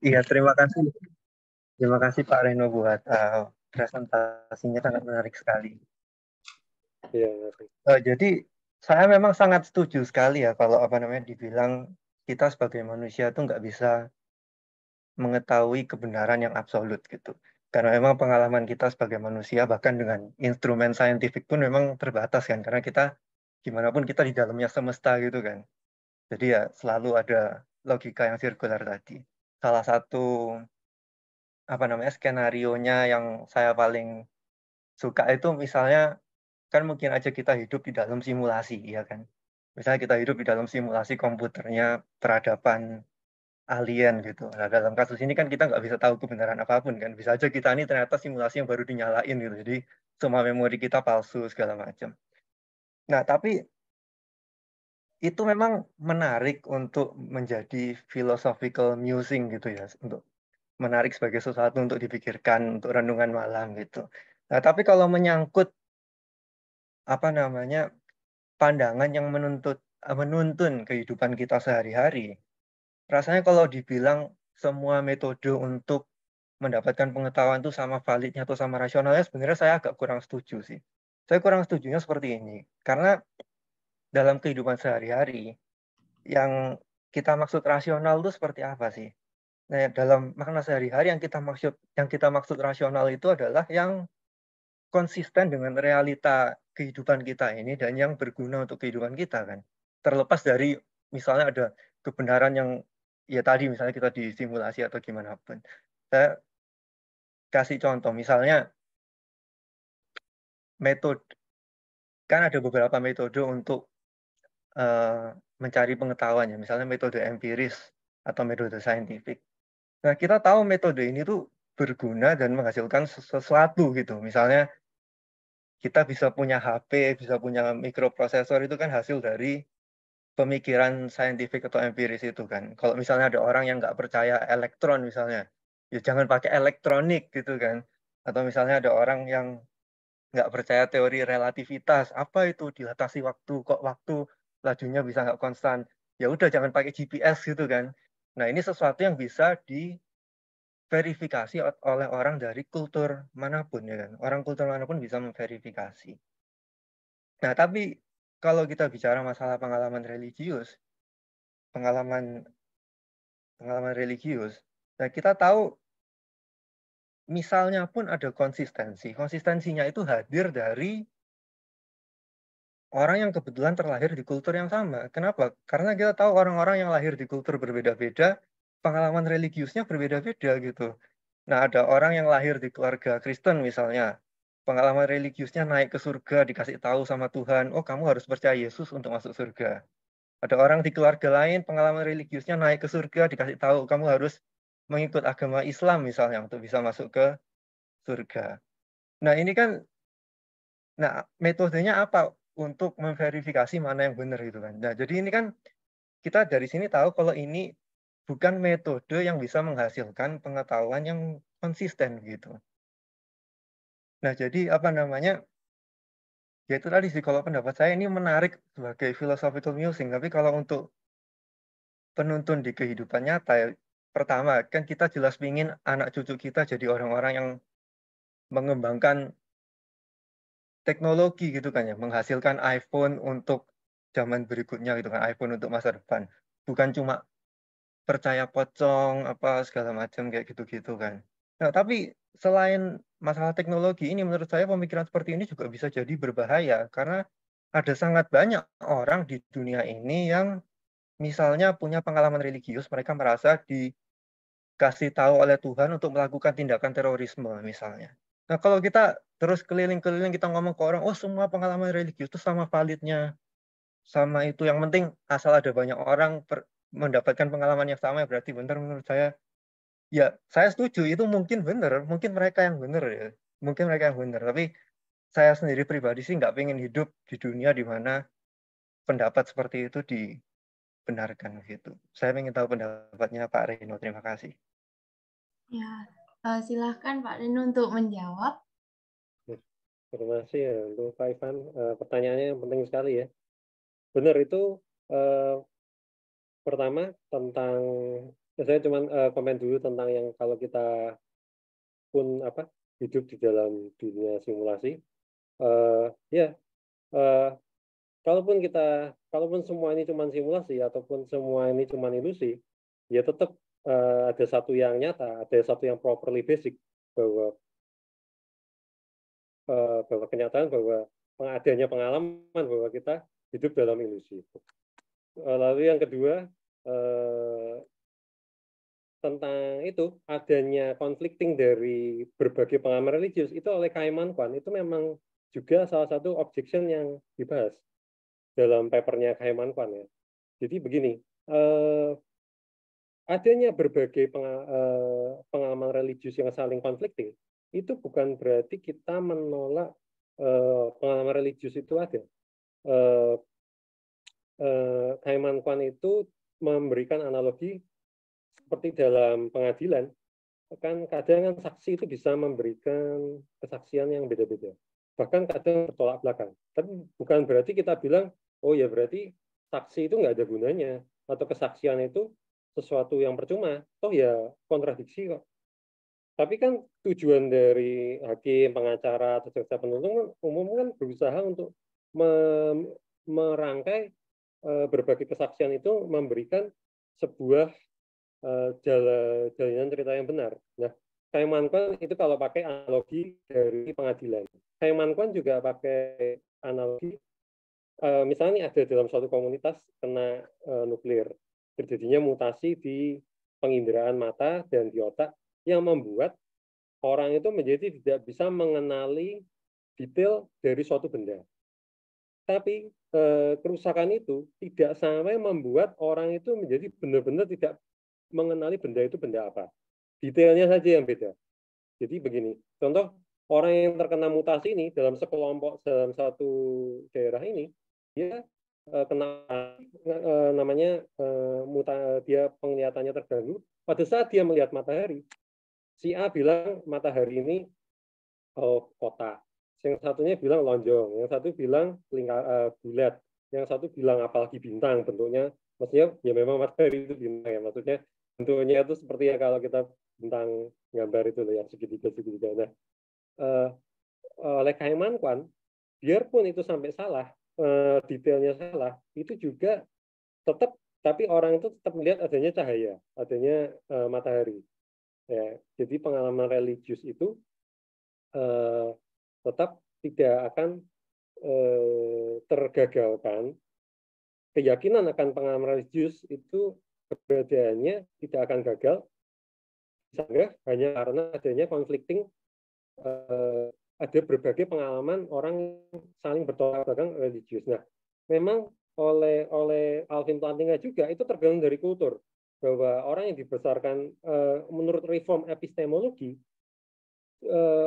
Iya, terima kasih. Terima kasih Pak Reno buat presentasinya sangat menarik sekali. Iya, Jadi saya memang sangat setuju sekali ya kalau apa namanya dibilang kita sebagai manusia tuh nggak bisa mengetahui kebenaran yang absolut gitu. Karena memang pengalaman kita sebagai manusia bahkan dengan instrumen saintifik pun memang terbatas kan. Karena kita gimana pun kita di dalamnya semesta gitu kan. Jadi ya selalu ada logika yang sirkular tadi. Salah satu apa namanya skenarionya yang saya paling suka itu misalnya kan mungkin aja kita hidup di dalam simulasi, ya kan? Misalnya kita hidup di dalam simulasi komputernya peradaban alien gitu. Nah, dalam kasus ini kan kita nggak bisa tahu kebenaran apapun kan. Bisa aja kita ini ternyata simulasi yang baru dinyalain gitu. Jadi semua memori kita palsu segala macam. Nah, tapi itu memang menarik untuk menjadi philosophical musing gitu ya, untuk menarik sebagai sesuatu untuk dipikirkan, untuk renungan malam gitu. Nah, tapi kalau menyangkut apa namanya pandangan yang menuntun kehidupan kita sehari-hari, rasanya kalau dibilang semua metode untuk mendapatkan pengetahuan itu sama validnya atau sama rasionalnya, sebenarnya saya agak kurang setuju sih. Saya kurang setujunya seperti ini, karena dalam kehidupan sehari-hari, yang kita maksud rasional itu seperti apa sih? Nah, dalam makna sehari-hari yang kita maksud rasional itu adalah yang konsisten dengan realita kehidupan kita ini dan yang berguna untuk kehidupan kita kan. Terlepas dari misalnya ada kebenaran yang ya tadi misalnya kita disimulasi atau gimana pun. Saya kasih contoh misalnya metode kan ada beberapa metode untuk mencari pengetahuan ya, misalnya metode empiris atau metode saintifik. Nah, kita tahu metode ini tuh berguna dan menghasilkan sesuatu gitu. Misalnya kita bisa punya HP, bisa punya mikroprosesor itu kan hasil dari pemikiran saintifik atau empiris itu kan. Kalau misalnya ada orang yang nggak percaya elektron misalnya, ya jangan pakai elektronik gitu kan. Atau misalnya ada orang yang nggak percaya teori relativitas, apa itu dilatasi waktu, kok waktu lajunya bisa nggak konstan. Ya udah jangan pakai GPS gitu kan. Nah ini sesuatu yang bisa diverifikasi oleh orang dari kultur manapun ya kan. Orang kultur manapun bisa memverifikasi. Nah tapi kalau kita bicara masalah pengalaman religius, pengalaman pengalaman religius. Nah, kita tahu misalnya pun ada konsistensi. Konsistensinya itu hadir dari orang yang kebetulan terlahir di kultur yang sama. Kenapa? Karena kita tahu orang-orang yang lahir di kultur berbeda-beda, pengalaman religiusnya berbeda-beda gitu. Nah, ada orang yang lahir di keluarga Kristen misalnya, pengalaman religiusnya naik ke surga, dikasih tahu sama Tuhan, oh kamu harus percaya Yesus untuk masuk surga. Ada orang di keluarga lain, pengalaman religiusnya naik ke surga, dikasih tahu kamu harus mengikut agama Islam misalnya untuk bisa masuk ke surga. Nah, ini kan, nah metodenya apa untuk memverifikasi mana yang benar gitu kan. Nah, jadi ini kan kita dari sini tahu kalau ini bukan metode yang bisa menghasilkan pengetahuan yang konsisten gitu. Nah, jadi apa namanya? Ya itu tadi sih kalau pendapat saya ini menarik sebagai philosophical musing, tapi kalau untuk penuntun di kehidupan nyata ya, pertama kan kita jelas ingin anak cucu kita jadi orang-orang yang mengembangkan teknologi gitu kan ya, menghasilkan iPhone untuk zaman berikutnya gitu kan, iPhone untuk masa depan. Bukan cuma percaya pocong apa segala macam kayak gitu-gitu kan. Nah, tapi selain masalah teknologi ini menurut saya pemikiran seperti ini juga bisa jadi berbahaya karena ada sangat banyak orang di dunia ini yang misalnya punya pengalaman religius, mereka merasa dikasih tahu oleh Tuhan untuk melakukan tindakan terorisme misalnya. Nah, kalau kita terus keliling-keliling kita ngomong ke orang, oh semua pengalaman religius itu sama validnya, sama itu. Yang penting asal ada banyak orang mendapatkan pengalaman yang sama, berarti benar menurut saya. Ya, saya setuju itu mungkin benar, mungkin mereka yang benar ya, mungkin mereka yang benar. Tapi saya sendiri pribadi sih nggak pengen hidup di dunia di mana pendapat seperti itu dibenarkan gitu. Saya ingin tahu pendapatnya Pak Reno. Terima kasih. Ya, silahkan Pak Reno untuk menjawab. terima kasih ya untuk Pak Ivan. Pertanyaannya yang penting sekali ya. Benar itu pertama tentang saya cuma komen dulu tentang yang kalau kita pun hidup di dalam dunia simulasi. Ya, kalaupun semua ini cuma simulasi ataupun semua ini cuma ilusi, ya tetap ada satu yang nyata, ada satu yang properly basic, bahwa kenyataan bahwa adanya pengalaman bahwa kita hidup dalam ilusi. Lalu yang kedua, tentang itu adanya conflicting dari berbagai pengalaman religius itu oleh Kaiman Kwan itu memang juga salah satu objection yang dibahas dalam papernya Kaiman Kwan ya. Jadi begini, adanya berbagai pengalaman religius yang saling conflicting itu bukan berarti kita menolak pengalaman religius itu ada. Kaiman Kwan itu memberikan analogi seperti dalam pengadilan, kan kadang kan saksi itu bisa memberikan kesaksian yang beda-beda. Bahkan kadang bertolak belakang. Tapi bukan berarti kita bilang, oh ya berarti saksi itu nggak ada gunanya, atau kesaksian itu sesuatu yang percuma. Toh ya kontradiksi kok. Tapi kan tujuan dari hakim, pengacara, atau jaksa penuntut umum kan berusaha untuk merangkai berbagai kesaksian itu memberikan sebuah jalinan cerita yang benar. Nah, Kaiman Kwan itu kalau pakai analogi dari pengadilan. Kaiman Kwan juga pakai analogi, misalnya ada dalam suatu komunitas kena nuklir, terjadinya mutasi di penginderaan mata dan di otak yang membuat orang itu menjadi tidak bisa mengenali detail dari suatu benda. Tapi kerusakan itu tidak sampai membuat orang itu menjadi benar-benar tidak mengenali benda itu benda apa. Detailnya saja yang beda. Jadi begini, contoh orang yang terkena mutasi ini dalam sekelompok dalam satu daerah ini, dia kena namanya dia penglihatannya terganggu pada saat dia melihat matahari. Si A bilang matahari ini kotak, yang satunya bilang lonjong, yang satu bilang bulat, yang satu bilang apalagi bintang bentuknya. Maksudnya ya memang matahari itu bintang ya, maksudnya bentuknya itu seperti ya kalau kita bintang gambar itu loh yang segitiga-segitiga. Nah, oleh Kaiman Kwan, biarpun itu sampai salah, detailnya salah, itu juga tetap, tapi orang itu tetap melihat adanya cahaya, adanya matahari. Ya, jadi pengalaman religius itu tetap tidak akan tergagalkan. Keyakinan akan pengalaman religius itu keberadaannya tidak akan gagal, hanya karena adanya conflicting, ada berbagai pengalaman orang saling bertolak belakang religius. Nah, memang oleh Alvin Plantinga juga itu tergantung dari kultur, bahwa orang yang dibesarkan menurut reform epistemologi,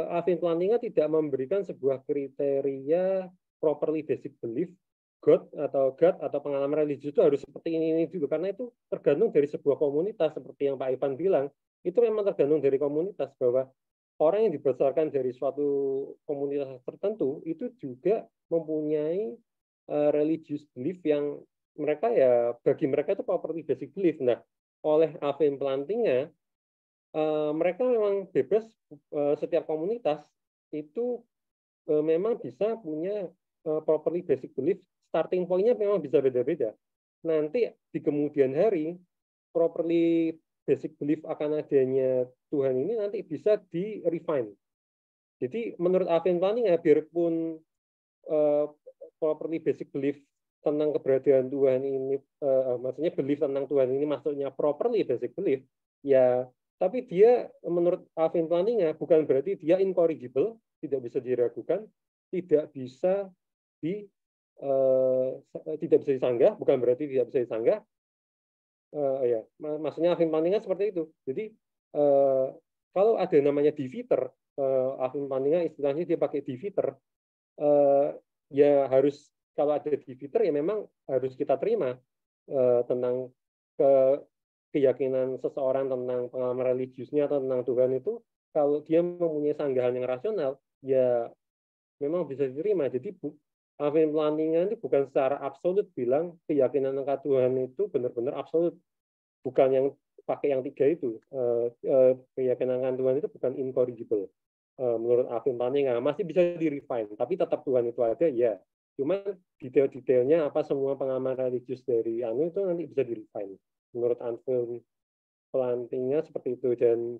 Alvin Plantinga tidak memberikan sebuah kriteria properly basic belief God atau pengalaman religius itu harus seperti ini dulu, karena itu tergantung dari sebuah komunitas. Seperti yang Pak Ivan bilang, itu memang tergantung dari komunitas, bahwa orang yang dibesarkan dari suatu komunitas tertentu itu juga mempunyai religious belief yang mereka ya bagi mereka itu properly basic belief. Nah, oleh Alvin Plantinga, mereka memang bebas, setiap komunitas itu memang bisa punya properly basic belief. Starting point-nya memang bisa beda-beda. Nanti di kemudian hari, properly basic belief akan adanya Tuhan ini nanti bisa di-refine. Jadi menurut Alvin Plantinga, biarpun properly basic belief tentang keberadaan Tuhan ini, maksudnya belief tentang Tuhan ini maksudnya properly basic belief, ya, tapi dia menurut Alvin Plantinga bukan berarti dia incorrigible, tidak bisa diragukan, tidak bisa disanggah, bukan berarti tidak bisa disanggah. Ya, maksudnya Alvin Plantinga seperti itu. Jadi kalau ada namanya diviter, Alvin Plantinga istilahnya dia pakai diviter, ya harus, kalau ada diviter ya memang harus kita terima tentang keyakinan seseorang tentang pengalaman religiusnya atau tentang Tuhan itu, kalau dia mempunyai sanggahan yang rasional, ya memang bisa diterima. Jadi Alvin Plantinga itu bukan secara absolut bilang keyakinan akan Tuhan itu benar-benar absolut. Bukan yang pakai yang 3 itu. Keyakinan Tuhan itu bukan incorrigible. Menurut Alvin Plantinga masih bisa di-refine, tapi tetap Tuhan itu ada, ya. Cuma detail-detailnya apa semua pengamat religius dari itu nanti bisa di-refine. Menurut Alvin Plantinga seperti itu. Dan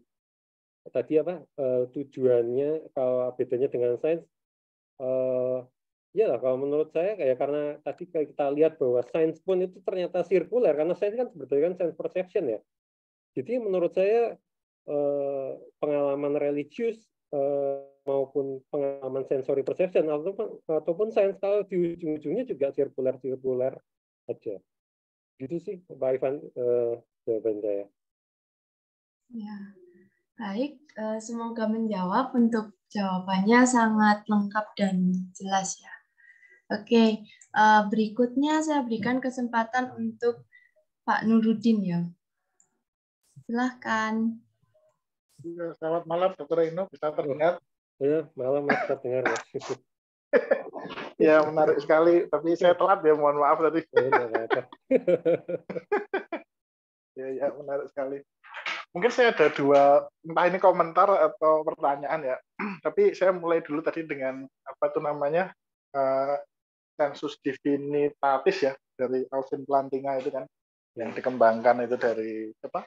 tadi apa tujuannya, kalau bedanya dengan sains, ya lah, kalau menurut saya kayak karena tadi kita lihat bahwa sains pun itu ternyata sirkuler, karena sains kan sebetulnya kan sains perception ya. Jadi menurut saya pengalaman religius maupun pengalaman sensory perception ataupun sains kalau di ujung-ujungnya juga sirkuler aja. Gitu sih Pak Ivan jawaban saya. Ya, baik. Semoga menjawab. Untuk jawabannya sangat lengkap dan jelas ya. Oke, berikutnya saya berikan kesempatan untuk Pak Nurudin ya. Silahkan. Selamat malam, Dr. Ino. Bisa terdengar? Ya, malam Mas, terdengar Mas. Ya, menarik sekali. Tapi saya telat ya, mohon maaf tadi. Ya, menarik sekali. Mungkin saya ada 2, entah ini komentar atau pertanyaan ya. Tapi saya mulai dulu tadi dengan apa itu namanya sensus divinitatis ya, dari Alvin Plantinga itu kan, yang dikembangkan itu dari apa?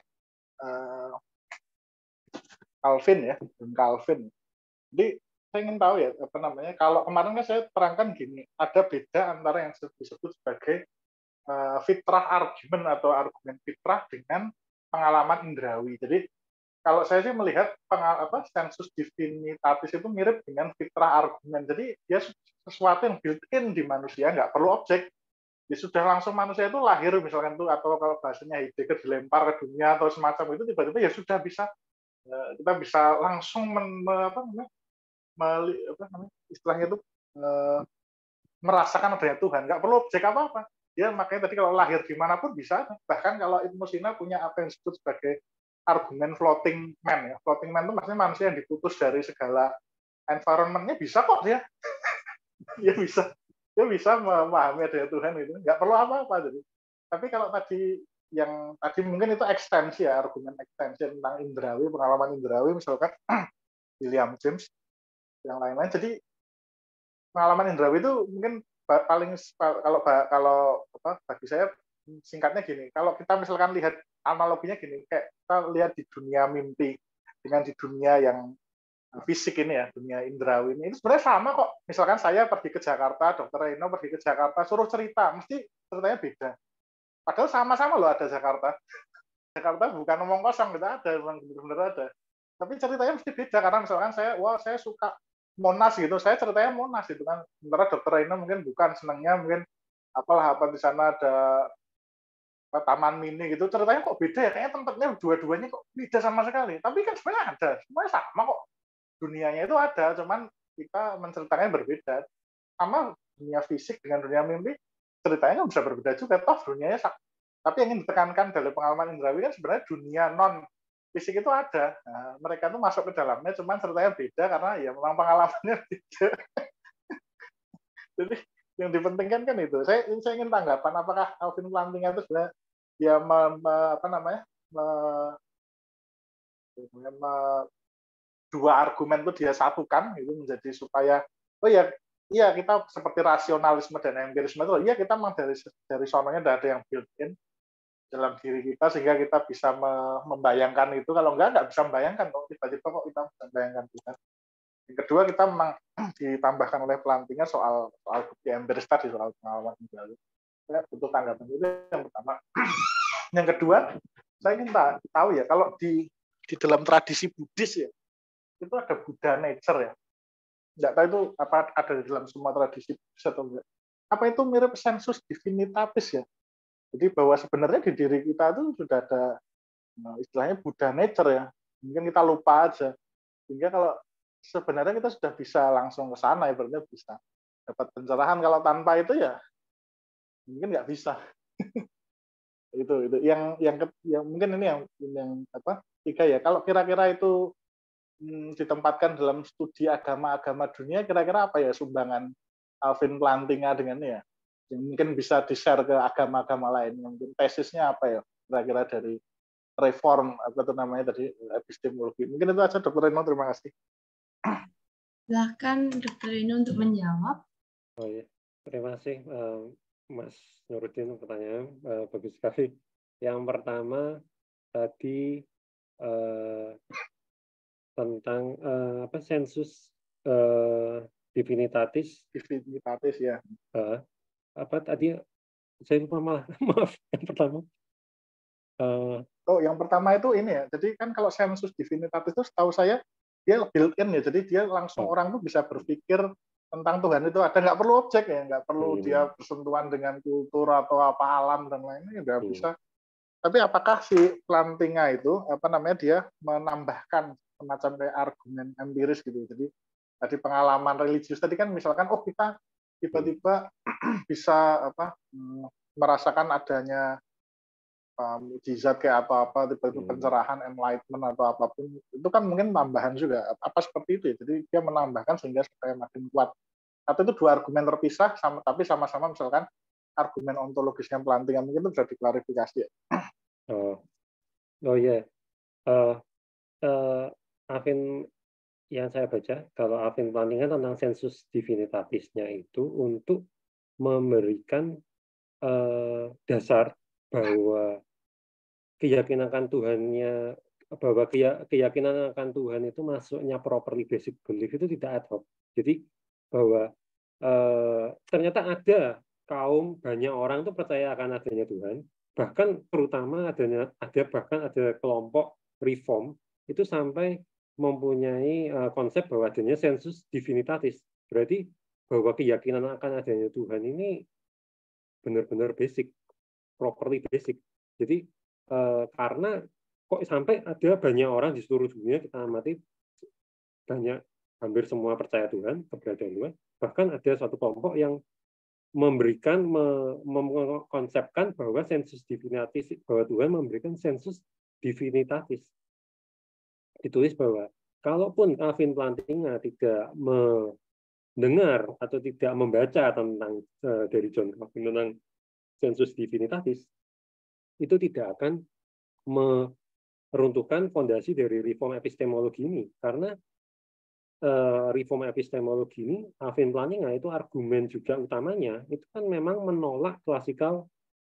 Calvin ya, Calvin. Jadi saya ingin tahu ya apa namanya. Kalau kemarin kan saya terangkan gini, ada beda antara yang disebut sebagai fitrah argumen atau argumen fitrah dengan pengalaman indrawi. Jadi kalau saya sih melihat sensus divinitatis itu mirip dengan fitrah argumen. Jadi dia sesuatu yang built-in di manusia, nggak perlu objek. Ya sudah langsung manusia itu lahir misalkan itu, atau kalau bahasanya Heidegger dilempar ke dunia atau semacam itu, tiba-tiba ya sudah bisa, kita bisa langsung istilahnya itu merasakan adanya Tuhan, nggak perlu objek apa-apa. Ya makanya tadi kalau lahir dimanapun bisa. Bahkan kalau Ibnu Sina punya apa yang disebut sebagai argumen floating man ya. Floating man itu maksudnya manusia yang diputus dari segala environment-nya, bisa kok dia. Dia bisa memahami adanya Tuhan itu, nggak perlu apa-apa. Jadi. Tapi kalau tadi mungkin itu ekstensi ya, argumen ekstensi tentang indrawi, pengalaman indrawi, misalkan William James, yang lain-lain. Jadi pengalaman indrawi itu mungkin paling kalau bagi saya singkatnya gini. Kalau kita misalkan lihat analoginya gini, kayak kita lihat di dunia mimpi dengan di dunia yang fisik ini ya, dunia indrawi ini sebenarnya sama kok. Misalkan saya pergi ke Jakarta, Dr. Eno pergi ke Jakarta, suruh cerita, mesti ceritanya beda. Padahal sama-sama loh ada Jakarta. Jakarta bukan omong kosong, kita ada, memang benar-benar ada. Tapi ceritanya mesti beda, karena misalkan saya suka Monas gitu, saya ceritanya Monas gitu kan. Sementara Dr. Eno mungkin bukan, senangnya mungkin apa di sana ada taman mini gitu, ceritanya kok beda ya, kayaknya tempatnya dua-duanya kok beda sama sekali. Tapi kan sebenarnya ada, semuanya sama kok. Dunianya itu ada, cuman kita menceritakannya berbeda. Sama dunia fisik dengan dunia mimpi, ceritanya kan bisa berbeda juga, toh dunianya sama. Tapi yang ingin ditekankan dari pengalaman indrawi kan sebenarnya dunia non fisik itu ada. Nah, mereka tuh masuk ke dalamnya, cuman ceritanya beda karena ya memang pengalamannya beda. Jadi yang dipentingkan kan itu. Saya ingin tanggapan apakah Alvin Plantinga itu sebenarnya dia dua argumen itu dia satukan itu menjadi supaya iya kita seperti rasionalisme dan empirisme itu iya kita memang dari sononya tidak ada yang built-in dalam diri kita sehingga kita bisa membayangkan itu. Kalau nggak bisa membayangkan kok, tiba-tiba kok kita bisa membayangkan Tuhan. Yang kedua, kita memang ditambahkan oleh Plantinga soal bukti empiris tadi, soal pengalaman indrawi. Saya butuh tanggapan itu yang pertama. Yang kedua, saya ingin tahu ya, kalau di dalam tradisi Buddhis ya, itu ada Buddha nature ya. Nggak tahu itu apa ada di dalam semua tradisi Buddhis atau enggak. Apa itu mirip sensus divinitatis ya? Jadi bahwa sebenarnya di diri kita itu sudah ada istilahnya Buddha nature ya. Mungkin kita lupa aja. Sehingga kalau sebenarnya kita sudah bisa langsung ke sana, ibaratnya bisa dapat pencerahan. Kalau tanpa itu ya mungkin nggak bisa. itu yang mungkin ini yang tiga ya. Kalau kira-kira itu ditempatkan dalam studi agama-agama dunia, kira-kira apa ya sumbangan Alvin Plantinga dengan ya? Yang mungkin bisa di-share ke agama-agama lain. Mungkin tesisnya apa ya kira-kira dari reform apa itu namanya tadi epistemologi. Mungkin itu aja Dr. Reno, terima kasih. Silahkan Dr. Reno untuk menjawab. Oh ya, terima kasih Mas Nuruddin, pertanyaan bagus sekali. Yang pertama tadi tentang apa sensus divinitatis. Divinitatis ya. Apa tadi saya lupa malah. Maaf, yang pertama. Oh, yang pertama itu ini ya. Jadi kan kalau sensus divinitatis itu setahu saya dia built-in ya. Jadi dia langsung orang tuh bisa berpikir tentang Tuhan itu ada, nggak perlu objek ya, nggak perlu dia bersentuhan dengan kultur atau apa alam dan lainnya, nggak bisa. Tapi apakah si Plantinga itu apa namanya dia menambahkan semacam kayak argumen empiris gitu. Jadi tadi pengalaman religius tadi kan misalkan oh kita tiba-tiba bisa apa merasakan adanya mukjizat kayak apa tiba-tiba pencerahan, enlightenment atau apapun itu kan mungkin tambahan juga apa seperti itu ya. Jadi dia menambahkan sehingga supaya makin kuat. Atau itu dua argumen terpisah tapi sama-sama misalkan argumen ontologisnya Plantinga, mungkin itu bisa diklarifikasi ya. Oh ya, Alvin yang saya baca kalau Alvin Plantinga tentang sensus divinitatisnya itu untuk memberikan dasar bahwa keyakinan akan Tuhannya, bahwa keyakinan akan Tuhan itu masuknya properly basic belief itu tidak ad hoc. Jadi bahwa ternyata ada kaum banyak orang itu percaya akan adanya Tuhan, bahkan terutama bahkan ada kelompok reform itu sampai mempunyai konsep bahwa adanya sensus divinitatis. Berarti bahwa keyakinan akan adanya Tuhan ini benar-benar basic, properly basic. Jadi karena kok sampai ada banyak orang di seluruh dunia kita amati banyak hampir semua percaya Tuhan, keberadaan Tuhan, bahkan ada suatu kelompok yang mengkonsepkan bahwa sensus divinitatis, bahwa Tuhan memberikan sensus divinitatis. Ditulis bahwa kalaupun Alvin Plantinga tidak mendengar atau tidak membaca tentang dari John Calvin tentang sensus divinitatis, itu tidak akan meruntuhkan fondasi dari reform epistemologi ini. Karena reform epistemologi ini, Alvin Plantinga itu argumen juga utamanya, itu kan memang menolak klasikal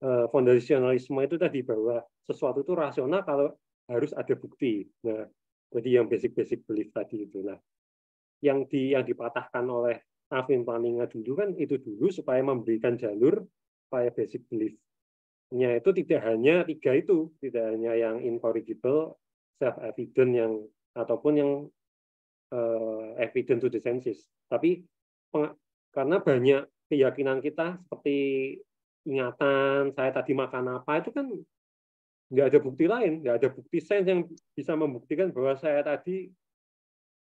fondasionalisme itu tadi, bahwa sesuatu itu rasional kalau harus ada bukti. Nah, jadi yang basic belief tadi itu. Nah, yang dipatahkan oleh Alvin Plantinga dulu kan itu dulu supaya memberikan jalur supaya basic belief-nya itu tidak hanya tiga itu, tidak hanya yang incorrigible, self-evident yang ataupun yang evident to the senses. Tapi karena banyak keyakinan kita seperti ingatan, saya tadi makan apa, itu kan nggak ada bukti lain, nggak ada bukti sains yang bisa membuktikan bahwa saya tadi,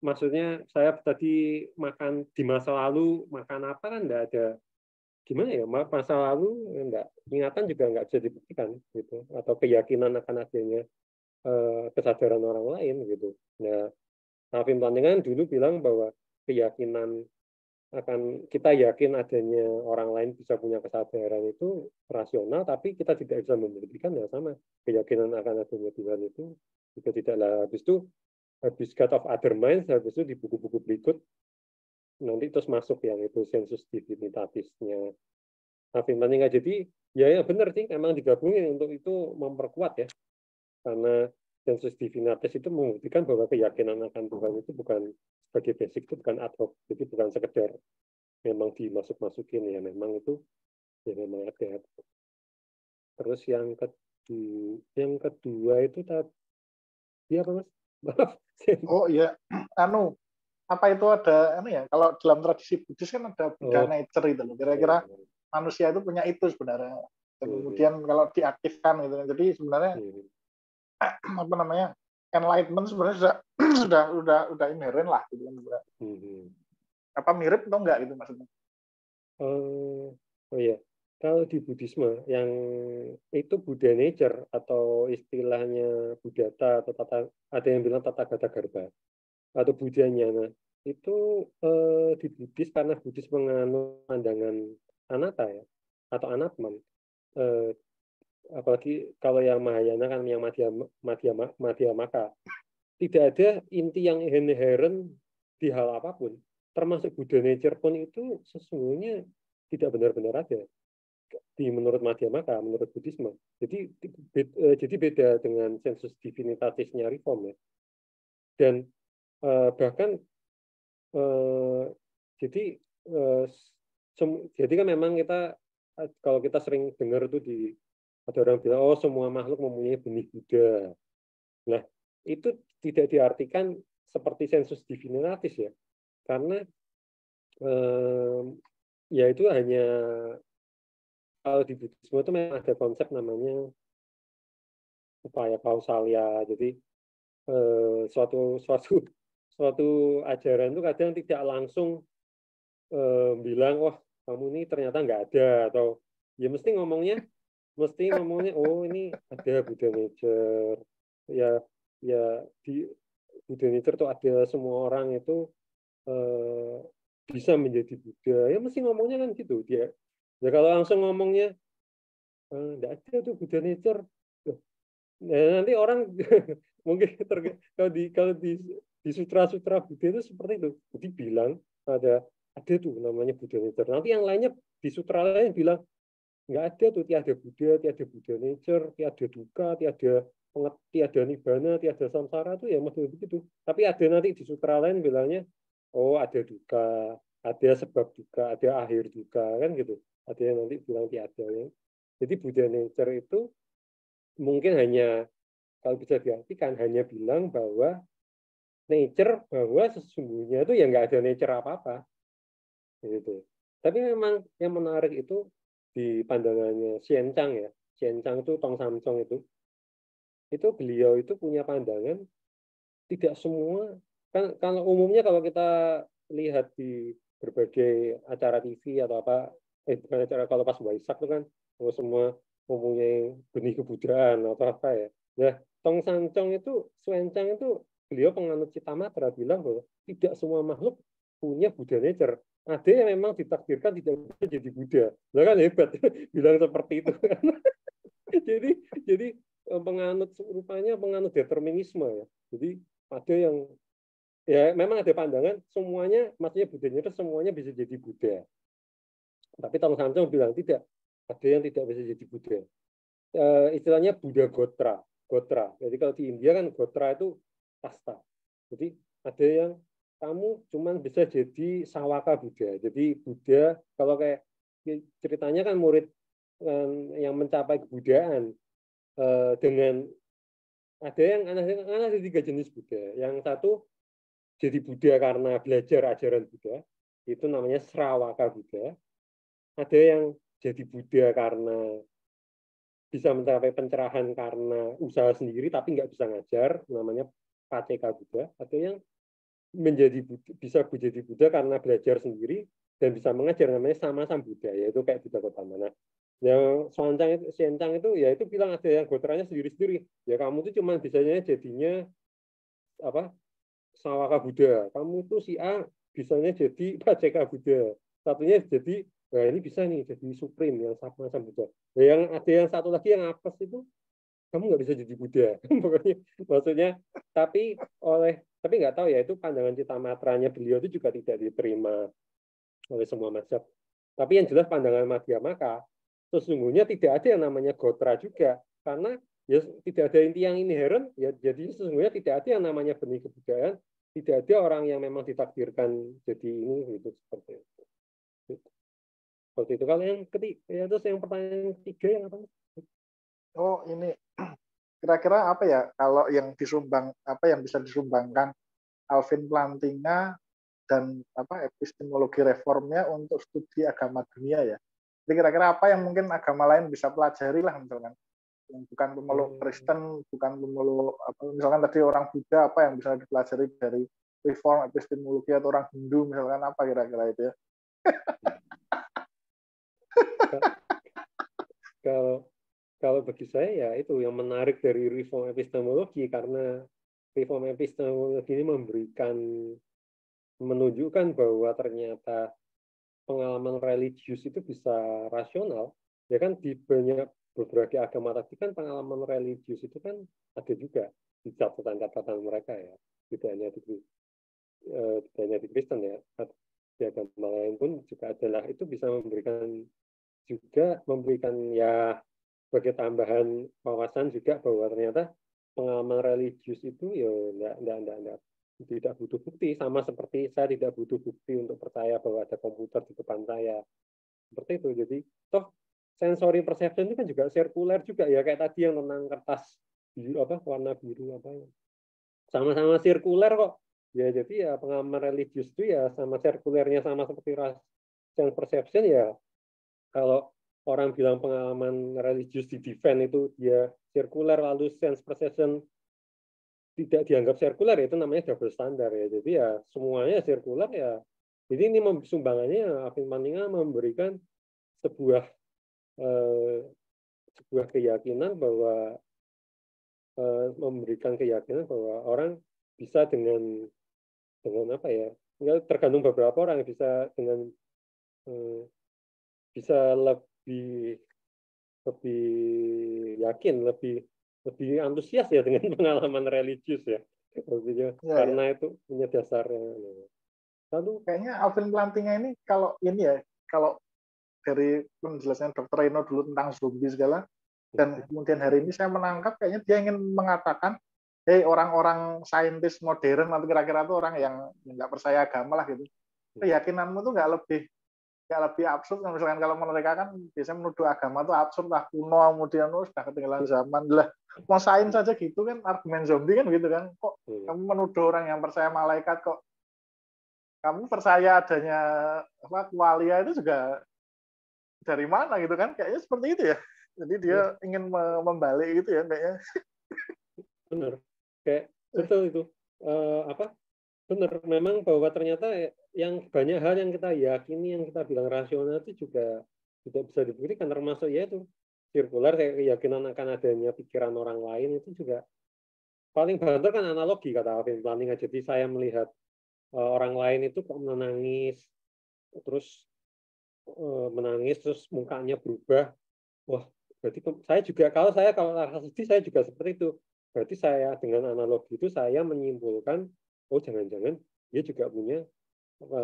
maksudnya saya tadi makan di masa lalu makan apa kan nggak ada, gimana ya, masa lalu enggak, ingatan juga nggak bisa dibuktikan gitu, atau keyakinan akan adanya kesadaran orang lain gitu. Nah, Alvin Plantinga dulu bilang bahwa keyakinan akan, kita yakin adanya orang lain bisa punya kesadaran itu rasional, tapi kita tidak bisa membuktikan. Ya sama, keyakinan akan adanya Tuhan itu juga tidaklah. Habis God of Other Minds, habis itu di buku-buku berikut nanti terus masuk yang itu sensus divinitatisnya Alvin Plantinga. Jadi ya benar sih, emang digabungin untuk itu memperkuat ya, karena sensus divinitatis itu membuktikan bahwa keyakinan akan Tuhan itu bukan sebagai basic, itu bukan ad hoc, jadi bukan sekedar memang dimasuk-masukin, ya memang itu ya memang ada. Terus yang kedua itu tadi apa Mas? Maaf. Oh iya, apa itu ada ya, kalau dalam tradisi Buddhis kan ada Buddha nature itu loh. Kira-kira manusia itu punya itu sebenarnya. Dan kemudian kalau diaktifkan gitu. Jadi sebenarnya apa namanya, enlightenment sebenarnya sudah inherent lah gitu kan. Apa mirip atau enggak gitu maksudnya? Oh iya, kalau di Buddhisme yang itu Buddha nature atau istilahnya Buddhata atau ada yang bilang Tathagata Garbha atau Buddhanya, nah itu di Buddhis, karena Buddhis menganut pandangan anatta ya atau anatman, apalagi kalau yang Mahayana kan yang Madhyamaka, tidak ada inti yang inherent di hal apapun, termasuk Buddha nature pun itu sesungguhnya tidak benar-benar ada di menurut Madhyamaka, menurut Buddhisme. Jadi beda dengan sensus divinitatisnya Reform ya. Dan bahkan jadi kan memang kita kalau kita sering dengar itu ada orang bilang oh semua makhluk mempunyai benih Buddha. Nah, itu tidak diartikan seperti sensus divinitatis ya. Karena ya itu hanya kalau di Buddhisme itu memang ada konsep namanya upaya kausalia. Jadi suatu ajaran itu kadang tidak langsung bilang wah kamu ini ternyata nggak ada, atau ya mesti ngomongnya oh ini ada Buddha nature ya di Buddha nature tuh ada semua orang itu bisa menjadi Buddha ya, mesti ngomongnya kan gitu dia ya. Kalau langsung ngomongnya nggak ada tuh Buddha nature, nah, nanti orang mungkin kalau di sutra-sutra Buddha itu seperti itu. Jadi bilang ada tuh namanya Buddha nature. Nanti yang lainnya di sutra lain bilang nggak ada tuh, tiada Buddha, tiada Buddha nature, tiada duka, tiada nibbana, tiada samsara tuh ya masih begitu. Tapi ada nanti di sutra lain bilangnya oh ada duka, ada sebab duka, ada akhir duka kan gitu. Ada yang nanti bilang tiada ya. Jadi Buddha nature itu mungkin hanya kalau bisa diartikan hanya bilang bahwa nature, bahwa sesungguhnya itu ya nggak ada nature apa-apa gitu. Tapi memang yang menarik itu di pandangannya Xianchang ya. Xianchang itu Tong Samsong itu beliau itu punya pandangan tidak semua kan, kalau umumnya kalau kita lihat di berbagai acara TV atau apa bukan acara, kalau pas Waisak itu kan semua mempunyai benih kebudayaan atau apa ya. Nah, Tong Samsong itu, Xuanchang itu beliau penganut Citamatra bilang bahwa tidak semua makhluk punya Buddha nature. Ada yang memang ditakdirkan tidak bisa jadi Buddha. Nah kan hebat bilang seperti itu. jadi rupanya penganut determinisme ya. Jadi ada yang ya memang ada pandangan semuanya, maksudnya Buddha nature semuanya bisa jadi Buddha. Tapi Tong Samsong bilang tidak, ada yang tidak bisa jadi Buddha. Istilahnya Buddha Gotra. Jadi kalau di India kan Gotra itu kasta. Jadi ada yang kamu cuma bisa jadi Sawaka Buddha. Jadi Buddha kalau kayak ceritanya kan murid yang mencapai kebudayaan dengan ada 3 jenis Buddha. Yang satu jadi Buddha karena belajar ajaran Buddha, itu namanya Srawaka Buddha. Ada yang jadi Buddha karena bisa mencapai pencerahan karena usaha sendiri tapi nggak bisa ngajar, namanya Paceka Buddha. Ada yang bisa jadi Buddha karena belajar sendiri dan bisa mengajar, namanya Sama-sama Buddha, yaitu kayak Buddha Gautama. Nah, yang Xianchang itu ya itu bilang ada yang gotranya sendiri-sendiri. Ya kamu itu cuma bisanya jadinya apa? Sawaka Buddha. Kamu itu si A bisanya jadi Paceka Buddha. Satunya jadi nah ini bisa nih jadi Supreme yang sama-sama Buddha. Nah, yang ada yang satu lagi yang apes itu kamu nggak bisa jadi Buddha. Pokoknya maksudnya tapi nggak tahu ya, itu pandangan Citamatranya beliau itu juga tidak diterima oleh semua mazhab. Tapi yang jelas pandangan Madhyamaka sesungguhnya tidak ada yang namanya gotra juga, karena ya tidak ada inti yang inherent ya, jadi sesungguhnya tidak ada yang namanya benih kebudayaan, tidak ada orang yang memang ditakdirkan jadi ini gitu seperti itu. Seperti itu. Kalau yang ketiga ya, terus yang pertanyaan ketiga yang apa? Oh ini kira-kira apa ya kalau yang bisa disumbangkan Alvin Plantinga dan epistemologi reformnya untuk studi agama dunia ya. Jadi kira-kira apa yang mungkin agama lain bisa pelajari lah, misalkan yang bukan pemeluk Kristen, bukan pemeluk misalkan tadi orang Buddha, apa yang bisa dipelajari dari reform epistemologi, atau orang Hindu misalkan apa kira-kira itu ya. Kalau bagi saya ya itu yang menarik dari reform epistemologi, karena reform epistemologi ini menunjukkan bahwa ternyata pengalaman religius itu bisa rasional. Ya kan di banyak berbagai agama tadi kan pengalaman religius itu kan ada juga di catatan-catatan mereka ya, tidak hanya di Kristen ya, di agama lain pun juga adalah itu bisa memberikan ya sebagai tambahan wawasan juga bahwa ternyata pengalaman religius itu ya enggak tidak butuh bukti, sama seperti saya tidak butuh bukti untuk percaya bahwa ada komputer di depan saya. Seperti itu. Jadi toh sensory perception itu kan juga sirkuler juga ya, kayak tadi yang tentang kertas biru warna biru sama-sama sirkuler kok. Ya jadi ya pengalaman religius itu ya sama sirkulernya sama seperti sense perception ya. Kalau orang bilang pengalaman religius di defend itu dia sirkuler lalu sense perception tidak dianggap sirkuler, itu namanya double standar ya. Jadi ya semuanya sirkuler ya. Jadi ini sumbangannya Alvin Plantinga memberikan sebuah keyakinan bahwa orang bisa dengan apa ya? Tergantung beberapa orang bisa dengan bisa lebih yakin, lebih antusias ya dengan pengalaman religius ya. Maksudnya, karena itu punya dasarnya. Lalu kayaknya Alvin Plantinga ini kalau dari penjelasan Dr. Reno dulu tentang zombie segala, dan kemudian hari ini saya menangkap kayaknya dia ingin mengatakan, hey orang-orang saintis modern atau kira-kira itu orang yang nggak percaya agama lah gitu, keyakinanmu tuh nggak lebih absurd. Misalkan kalau mereka kan biasanya menuduh agama itu absurd lah, kuno, kemudian sudah ketinggalan zaman lah. Mau sains saja gitu kan, argumen zombie kan gitu kan. Kok kamu menuduh orang yang percaya malaikat, kok kamu percaya adanya qualia itu juga dari mana gitu kan? Kayaknya seperti itu ya. Jadi dia ingin membalik gitu ya kayaknya. Benar. Kayak betul itu. Benar, memang bahwa ternyata yang banyak hal yang kita yakini, yang kita bilang rasional itu juga tidak bisa dibuktikan, termasuk yaitu sirkular, keyakinan akan adanya pikiran orang lain itu juga paling banter kan analogi kata Alvin Plantinga. Jadi saya melihat orang lain itu kok menangis terus mukanya berubah, wah berarti kalau rasa sedih saya juga seperti itu. Berarti saya dengan analogi itu saya menyimpulkan, oh jangan-jangan dia juga punya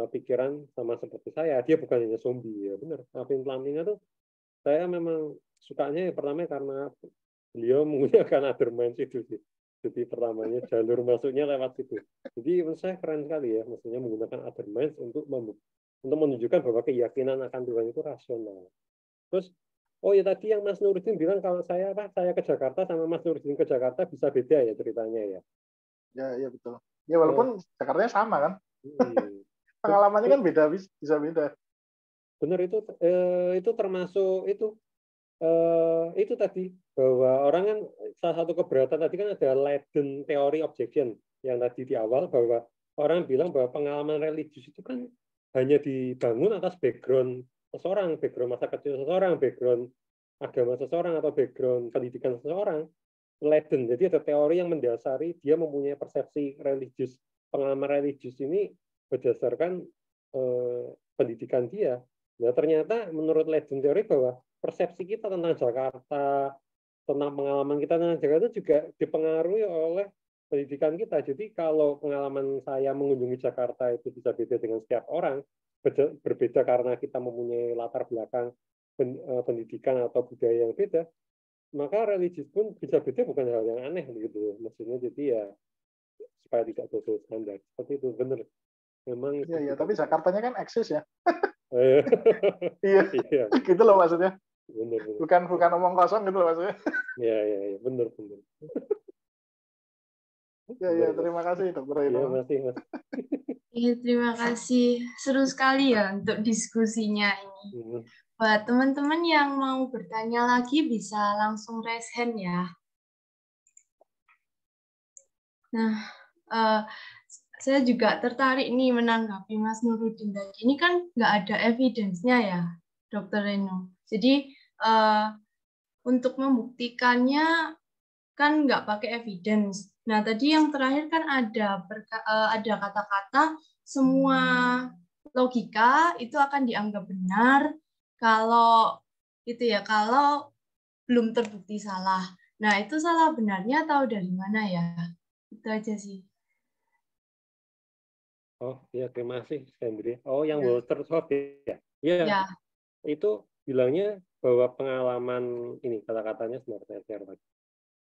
pikiran sama seperti saya. Dia bukan hanya zombie ya, benar. Alvin Plantinga tuh saya memang sukanya pertama karena beliau menggunakan other minds itu sih. Jadi pertamanya jalur masuknya lewat situ. Jadi menurut saya keren sekali ya, maksudnya menggunakan other minds untuk menunjukkan bahwa keyakinan akan Tuhan itu rasional. Terus oh ya tadi yang Mas Nuruddin bilang kalau saya ke Jakarta sama Mas Nuruddin ke Jakarta bisa beda ya ceritanya ya. Ya betul. Ya walaupun Jakartanya sama kan. Pengalamannya kan bisa beda. Benar itu termasuk itu tadi bahwa orang kan salah satu keberatan tadi kan ada latent theory objection yang tadi di awal, bahwa orang bilang bahwa pengalaman religius itu kan hanya dibangun atas background seseorang, background masa kecil seseorang, background agama seseorang atau background pendidikan seseorang. Latent, jadi ada teori yang mendasari dia mempunyai persepsi religius, pengalaman religius ini berdasarkan pendidikan dia. Nah ternyata menurut Legend teori bahwa persepsi kita tentang Jakarta, tentang pengalaman kita tentang Jakarta juga dipengaruhi oleh pendidikan kita. Jadi kalau pengalaman saya mengunjungi Jakarta itu bisa beda dengan setiap orang, berbeda karena kita mempunyai latar belakang pendidikan atau budaya yang beda, maka religius pun bisa beda, bukan hal yang aneh gitu. Maksudnya jadi ya supaya tidak double standar. Seperti itu benar. Memang iya, tapi Jakartanya kan eksis ya. Iya. Gitu loh maksudnya. Benar. Bukan omong kosong gitu loh maksudnya. Iya, benar. Ya, terima kasih Dr. Reno. Iya, masih, Mas. Iya, terima kasih. Seru sekali ya untuk diskusinya ini. Buat teman-teman yang mau bertanya lagi bisa langsung raise hand ya. Nah, saya juga tertarik nih menanggapi Mas Nuruddin tadi. Ini kan nggak ada evidence-nya ya, Dr. Reno. Jadi untuk membuktikannya kan nggak pakai evidence. Nah, tadi yang terakhir kan ada kata-kata semua logika itu akan dianggap benar kalau belum belum terbukti salah. Nah, itu salah benarnya tahu dari mana ya? Itu aja sih. Oh ya, terima kasih Sandri. Oh, yang Ya. Walter Scott ya. Iya, Ya. itu bilangnya bahwa pengalaman ini kata-katanya sebenarnya saya share lagi.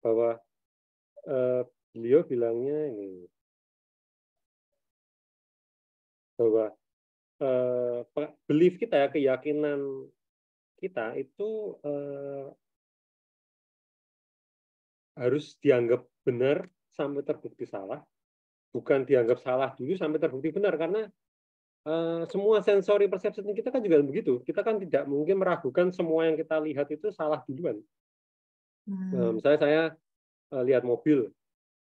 Bahwa beliau bilangnya ini bahwa belief kita, keyakinan kita itu harus dianggap benar sampai terbukti salah, bukan dianggap salah dulu sampai terbukti benar, karena semua sensori perception kita kan juga begitu. Kita kan tidak mungkin meragukan semua yang kita lihat itu salah duluan. Misalnya saya lihat mobil,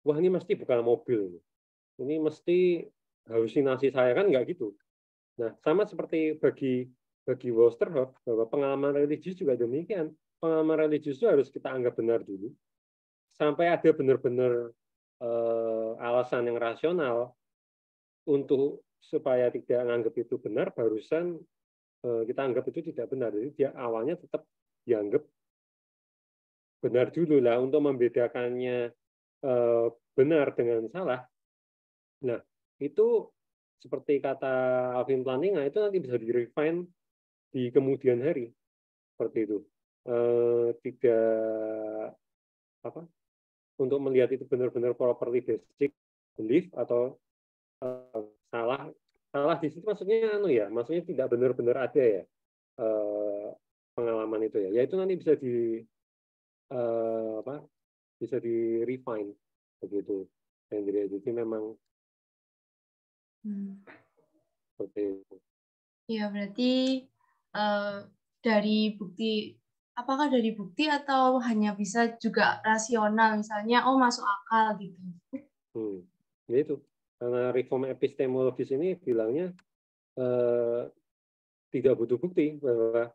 wah ini mesti bukan mobil, ini mesti halusinasi saya, kan nggak gitu. Nah, sama seperti bagi Westerhoff, bahwa pengalaman religius juga demikian. Pengalaman religius itu harus kita anggap benar dulu, sampai ada benar-benar alasan yang rasional untuk supaya tidak menganggap itu benar, barusan kita anggap itu tidak benar. Jadi dia awalnya tetap dianggap benar dulu lah untuk membedakannya benar dengan salah. Nah, itu seperti kata Alvin Plantinga, itu nanti bisa di-refine di kemudian hari. Seperti itu. Tidak apa untuk melihat itu benar-benar properly basic belief atau salah di situ maksudnya maksudnya tidak benar-benar ada ya pengalaman itu ya itu nanti bisa bisa di refine begitu Andrea. Jadi memang seperti itu. Ya, berarti apakah dari bukti atau hanya bisa juga rasional, misalnya masuk akal gitu. Ya itu karena reform epistemologis ini bilangnya tidak butuh bukti bahwa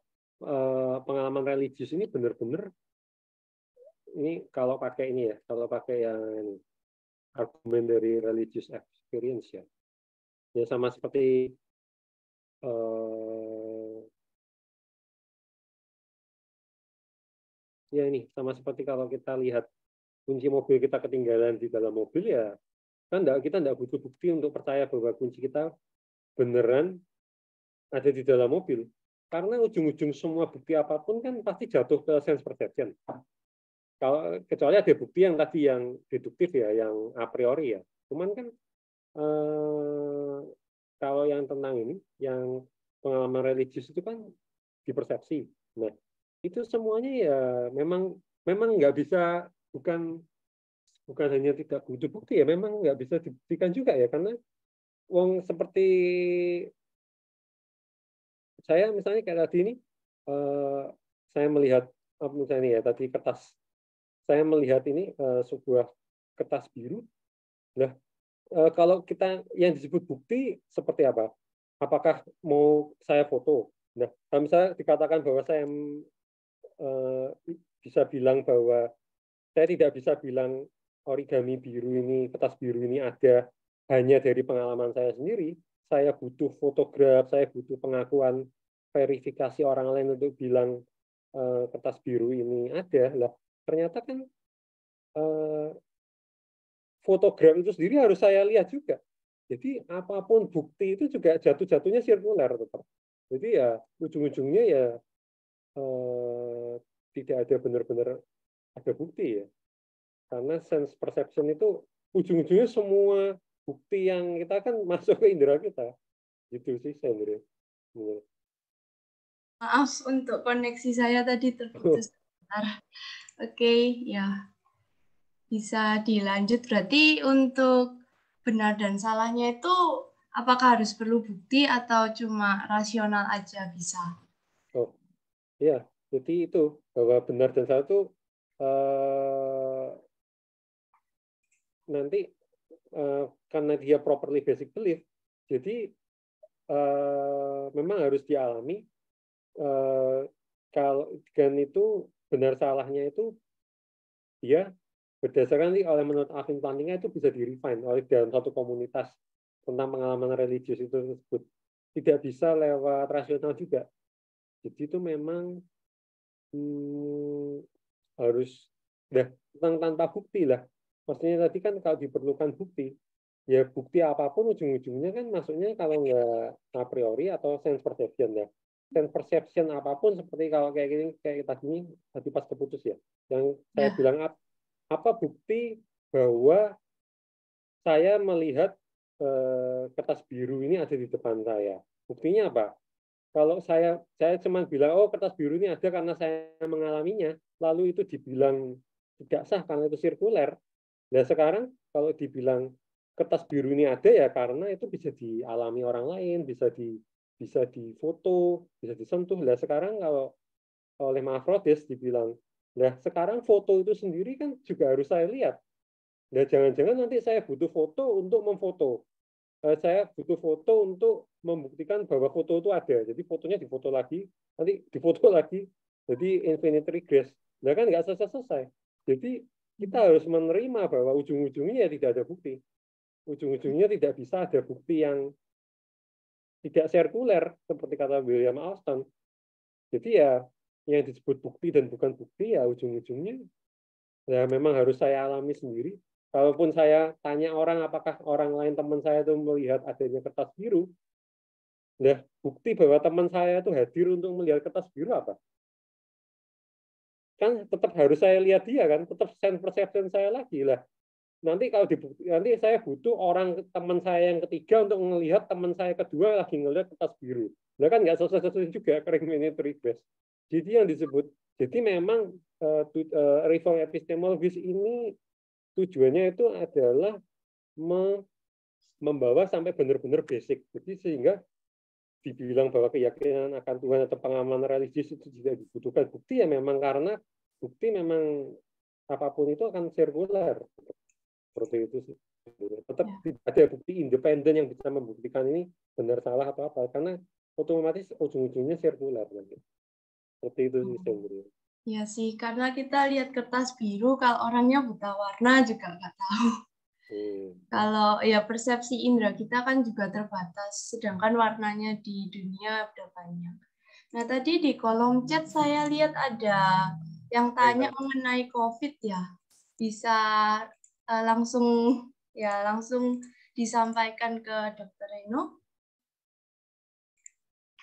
pengalaman religius ini benar-benar ini kalau pakai yang argumen dari religious experience ya sama seperti ya ini sama seperti kalau kita lihat kunci mobil kita ketinggalan di dalam mobil ya kan kita tidak butuh bukti untuk percaya bahwa kunci kita beneran ada di dalam mobil, karena ujung-ujung semua bukti apapun kan pasti jatuh ke sense perception. Kalau kecuali ada bukti yang tadi yang deduktif ya, yang a priori ya. Cuman kan kalau yang tentang ini, yang pengalaman religius itu kan di persepsi. Nah, itu semuanya ya memang nggak bisa, bukan hanya tidak butuh bukti ya, memang nggak bisa dibuktikan juga ya, karena wong seperti saya misalnya kayak tadi ini, saya melihat misalnya ya tadi kertas, saya melihat ini sebuah kertas biru. Nah, kalau kita yang disebut bukti seperti apa? Apakah mau saya foto? Nah, kalau misalnya dikatakan bahwa saya bisa bilang bahwa saya tidak bisa bilang origami biru ini, kertas biru ini ada hanya dari pengalaman saya sendiri. Saya butuh fotograf, saya butuh pengakuan verifikasi orang lain untuk bilang kertas biru ini ada. Lah, ternyata kan fotograf itu sendiri harus saya lihat juga. Jadi apapun bukti itu juga jatuh-jatuhnya sirkuler tetap. Jadi ya ujung-ujungnya ya tidak ada benar-benar ada bukti ya. Karena sense perception itu ujung-ujungnya semua bukti yang kita kan masuk ke indera kita. Gitu sih saya Sandra. Maaf untuk koneksi saya tadi terputus. Oke, ya. Bisa dilanjut. Berarti untuk benar dan salahnya itu apakah harus perlu bukti atau cuma rasional aja bisa? Oh, ya. Jadi itu bahwa benar dan salah itu nanti karena dia properly basic belief, jadi memang harus dialami. Kalau dan itu benar salahnya itu dia berdasarkan oleh menurut Alvin Plantinga itu bisa di-refine oleh dalam satu komunitas tentang pengalaman religius itu tersebut. Tidak bisa lewat rasional juga. Jadi itu memang harus tanpa bukti lah. Maksudnya tadi kan kalau diperlukan bukti, ya bukti apapun ujung-ujungnya kan masuknya kalau nggak a priori atau sense perception ya. Sense perception apapun seperti kalau kayak gini kayak tadi pas keputus ya. Yang saya bilang apa bukti bahwa saya melihat kertas biru ini ada di depan saya. Buktinya apa? Kalau saya cuma bilang oh kertas biru ini ada karena saya mengalaminya, lalu itu dibilang tidak sah karena itu sirkuler. Nah sekarang kalau dibilang kertas biru ini ada ya karena itu bisa dialami orang lain, bisa difoto, bisa disentuh. Nah sekarang kalau oleh Mafrodis dibilang, nah sekarang foto itu sendiri kan juga harus saya lihat. Nah jangan-jangan nanti saya butuh foto untuk memfoto. Saya butuh foto untuk membuktikan bahwa foto itu ada. Jadi fotonya difoto lagi, nanti difoto lagi. Jadi infinite regress. Nah kan nggak selesai-selesai. Jadi kita harus menerima bahwa ujung-ujungnya tidak ada bukti. Ujung-ujungnya tidak bisa ada bukti yang tidak sirkuler, seperti kata William Alston. Jadi ya yang disebut bukti dan bukan bukti ya ujung-ujungnya ya memang harus saya alami sendiri. Kalaupun saya tanya orang apakah orang lain teman saya itu melihat adanya kertas biru, nah bukti bahwa teman saya itu hadir untuk melihat kertas biru apa? Kan tetap harus saya lihat dia kan, tetap sense perception saya lagi lah. Nanti kalau nanti saya butuh orang teman saya yang ketiga untuk melihat teman saya kedua lagi ngelihat kertas biru. Nah kan nggak selesai juga infinite regress. Jadi yang disebut, jadi memang reform epistemologis ini tujuannya itu adalah membawa sampai benar-benar basic. Jadi sehingga dibilang bahwa keyakinan akan Tuhan atau pengamanan religius itu tidak dibutuhkan bukti ya memang karena bukti memang apapun itu akan sirkuler seperti itu sih. Tetap tidak ada bukti independen yang bisa membuktikan ini benar salah atau apa karena otomatis ujung-ujungnya sirkuler nanti. Seperti itu sih sebenarnya. Ya sih, karena kita lihat kertas biru kalau orangnya buta warna juga nggak tahu. Kalau ya persepsi indera kita kan juga terbatas, sedangkan warnanya di dunia udah banyak. Nah tadi di kolom chat saya lihat ada yang tanya mengenai COVID ya, bisa langsung disampaikan ke Dr. Reno.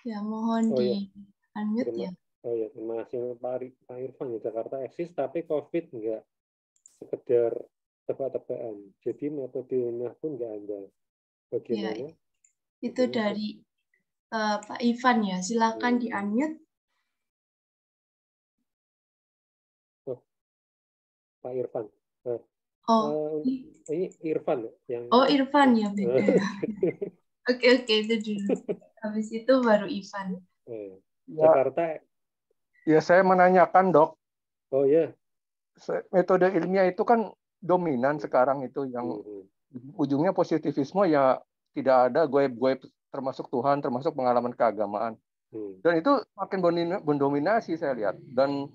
Ya mohon unmute ya. Oh ya, terima kasih Pak Irfan. Jakarta eksis tapi COVID enggak sekedar tebak-tebakan. Jadi metodenya pun enggak ada. Bagaimana? Ya, itu dari Pak Ivan ya. Silakan di-unmute. Pak Irfan. Nah, ini Irfan yang. Oh Irfan ya beda. Oke itu dulu. Habis itu baru Ivan. Jakarta. Ya saya menanyakan dok. Oh ya. Metode ilmiah itu kan dominan sekarang itu yang ujungnya positivisme ya tidak ada goib-goib termasuk Tuhan termasuk pengalaman keagamaan. Dan itu makin mendominasi saya lihat dan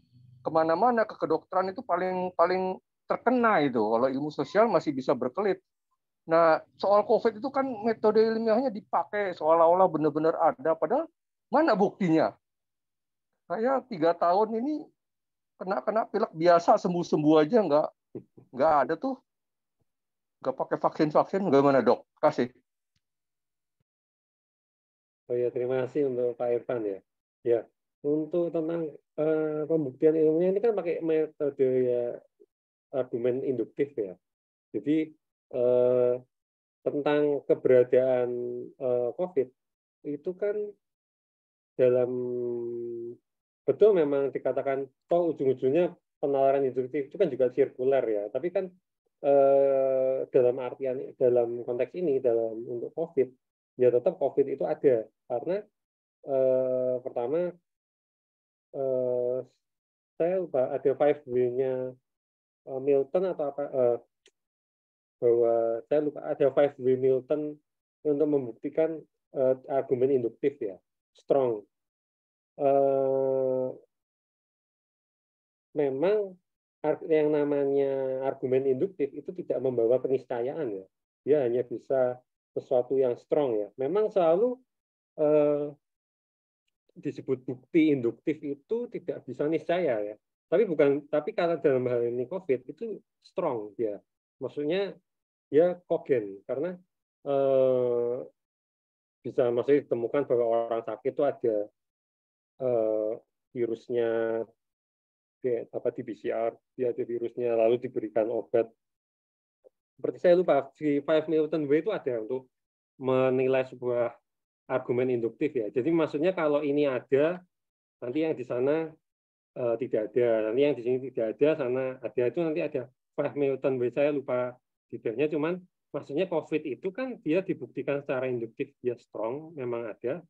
kemana-mana ke kedokteran itu paling terkena itu. Kalau ilmu sosial masih bisa berkelit. Nah soal COVID itu kan metode ilmiahnya dipakai seolah-olah benar-benar ada padahal mana buktinya? Saya 3 tahun ini kena pilek biasa sembuh aja nggak ada tuh, nggak pakai vaksin bagaimana dok? Kasih. Oh ya terima kasih untuk Pak Irfan ya. Ya untuk tentang pembuktian ilmunya ini kan pakai metode ya argumen induktif ya. Jadi tentang keberadaan COVID itu kan dalam betul memang dikatakan toh ujung-ujungnya penalaran induktif itu kan juga sirkuler ya. Tapi kan dalam artian dalam konteks ini untuk COVID ya tetap COVID itu ada karena pertama saya lupa ada 5W-nya Milton atau apa bahwa saya lupa ada 5W Milton untuk membuktikan argumen induktif ya strong. Memang yang namanya argumen induktif itu tidak membawa keniscayaan ya. Dia hanya bisa sesuatu yang strong ya. Memang selalu disebut bukti induktif itu tidak bisa niscaya ya. Tapi karena dalam hal ini COVID itu strong dia. Maksudnya dia kogen karena bisa maksudnya ditemukan bahwa orang sakit itu ada virusnya di PCR, dia ada virusnya lalu diberikan obat. Seperti saya lupa di 5 Newton Way itu ada untuk menilai sebuah argumen induktif ya. Jadi maksudnya kalau ini ada, nanti yang di sana tidak ada, nanti yang di sini tidak ada, sana ada, itu nanti ada 5 Newton Way, saya lupa detailnya, cuman maksudnya COVID itu kan dia dibuktikan secara induktif dia strong, memang ada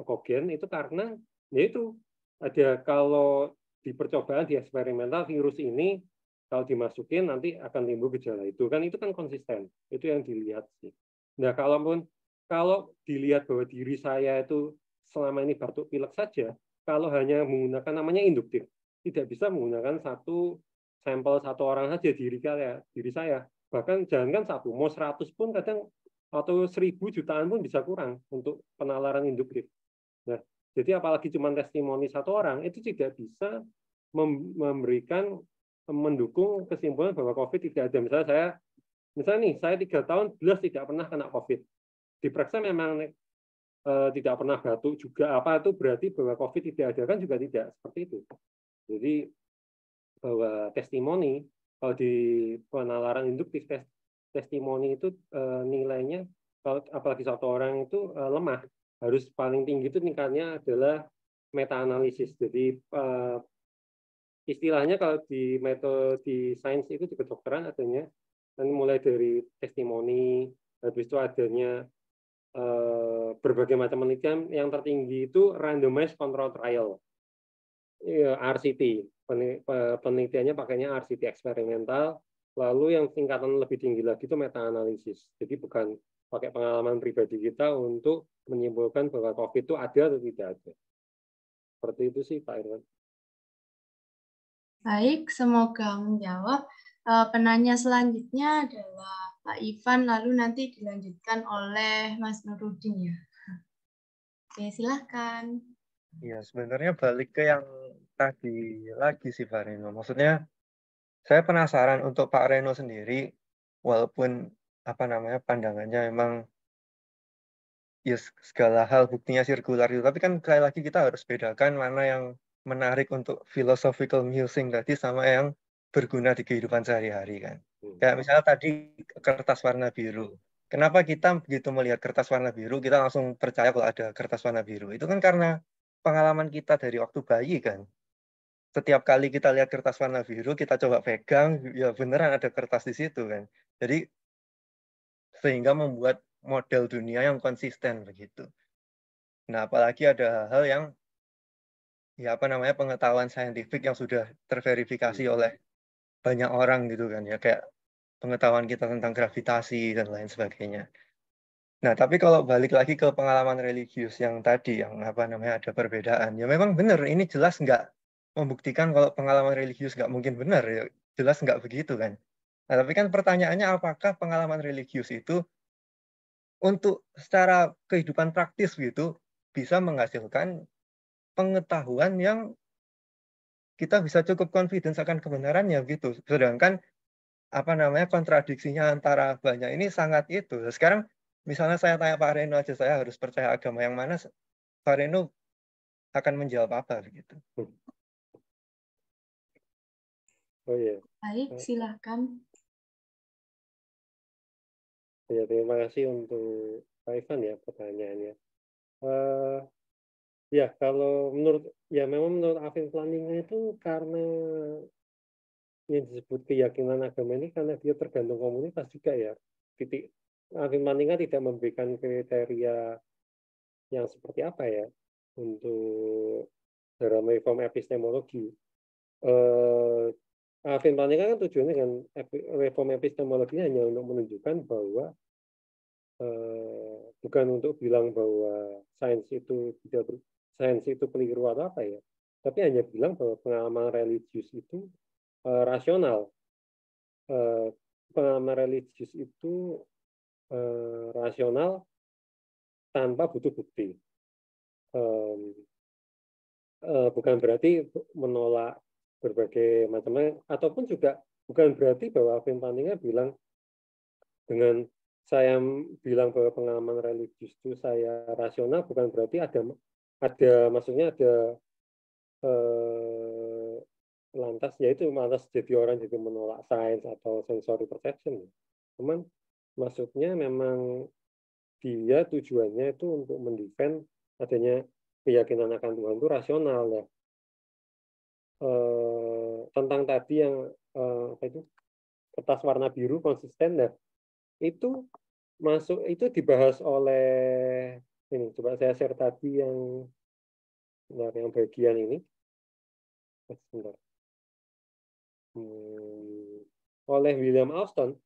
kogen itu karena yaitu ada kalau di percobaan di eksperimental virus ini kalau dimasukin nanti akan timbul gejala itu kan konsisten, itu yang dilihat sih. Nah kalau dilihat bahwa diri saya itu selama ini batuk pilek saja, kalau hanya menggunakan namanya induktif, tidak bisa menggunakan satu sampel satu orang saja diri saya, bahkan jangankan satu, mau 100 pun kadang atau 1000 jutaan pun bisa kurang untuk penalaran induktif. Nah, jadi apalagi cuma testimoni satu orang itu tidak bisa mendukung kesimpulan bahwa COVID tidak ada. Misalnya saya 3 tahun jelas tidak pernah kena COVID. Diperiksa memang tidak pernah batuk juga itu berarti bahwa COVID tidak ada, kan juga tidak seperti itu. Jadi bahwa testimoni kalau di penalaran induktif testimoni itu nilainya kalau apalagi satu orang itu lemah, harus paling tinggi itu tingkatnya adalah meta analisis. Jadi istilahnya kalau di metode di sains itu di kedokteran adanya mulai dari testimoni, habis itu adanya berbagai macam penelitian, yang tertinggi itu randomized control trial, RCT, penelitiannya pakainya RCT eksperimental. Lalu yang tingkatan lebih tinggi lagi itu meta analisis. Jadi bukan pakai pengalaman pribadi kita untuk menyimpulkan bahwa COVID itu ada atau tidak ada. Seperti itu sih Pak Irwan. Baik, semoga menjawab. Penanya selanjutnya adalah Pak Ivan, lalu nanti dilanjutkan oleh Mas Nurudin ya. Oke, silahkan. Ya, sebenarnya balik ke yang tadi lagi sih Pak Reno. Maksudnya saya penasaran untuk Pak Reno sendiri, walaupun pandangannya memang ya segala hal buktinya sirkular itu, tapi kan sekali lagi kita harus bedakan mana yang menarik untuk philosophical musing tadi sama yang berguna di kehidupan sehari-hari kan. Kayak misalnya tadi kertas warna biru. Kenapa kita begitu melihat kertas warna biru, kita langsung percaya kalau ada kertas warna biru? Itu kan karena pengalaman kita dari waktu bayi kan. Setiap kali kita lihat kertas warna biru, kita coba pegang, ya beneran ada kertas di situ kan. Jadi sehingga membuat model dunia yang konsisten begitu. Nah, apalagi ada hal-hal yang pengetahuan saintifik yang sudah terverifikasi oleh banyak orang gitu kan ya, kayak pengetahuan kita tentang gravitasi dan lain sebagainya. Nah, tapi kalau balik lagi ke pengalaman religius yang tadi, yang ada perbedaan, ya memang benar, ini jelas nggak membuktikan kalau pengalaman religius nggak mungkin benar, ya jelas nggak begitu kan. Nah, tapi kan pertanyaannya apakah pengalaman religius itu untuk secara kehidupan praktis gitu bisa menghasilkan pengetahuan yang kita bisa cukup confidence akan kebenarannya gitu. Sedangkan kontradiksinya antara banyak ini sangat itu. Sekarang misalnya saya tanya Pak Reno aja, saya harus percaya agama yang mana, Pak Reno akan menjawab apa begitu? Oh iya. Baik, silakan. Ya, terima kasih untuk Pak Ivan ya pertanyaannya. Ya, kalau memang menurut Alvin Plantinga itu karena yang disebut keyakinan agama ini karena dia tergantung komunitas juga ya. Alvin Plantinga tidak memberikan kriteria yang seperti apa ya untuk dalam reform epistemologi. Alvin Plantinga kan tujuannya dengan reform epistemologi hanya untuk menunjukkan bahwa bukan untuk bilang bahwa sains itu keliru atau apa ya, tapi hanya bilang bahwa pengalaman religius itu rasional. Pengalaman religius itu rasional tanpa butuh bukti. bukan berarti menolak berbagai macam, ataupun juga bukan berarti bahwa Wim Plantinga bilang dengan saya bilang bahwa pengalaman religius itu saya rasional, bukan berarti ada maksudnya ada lantas jadi orang jadi menolak sains atau sensory perception. Cuman maksudnya memang dia tujuannya itu untuk mendefend adanya keyakinan akan Tuhan itu rasional ya. Tentang tadi yang apa itu kertas warna biru konsisten ya, itu dibahas oleh ini, coba saya share tadi yang bagian ini sebentar. Oleh William Austin.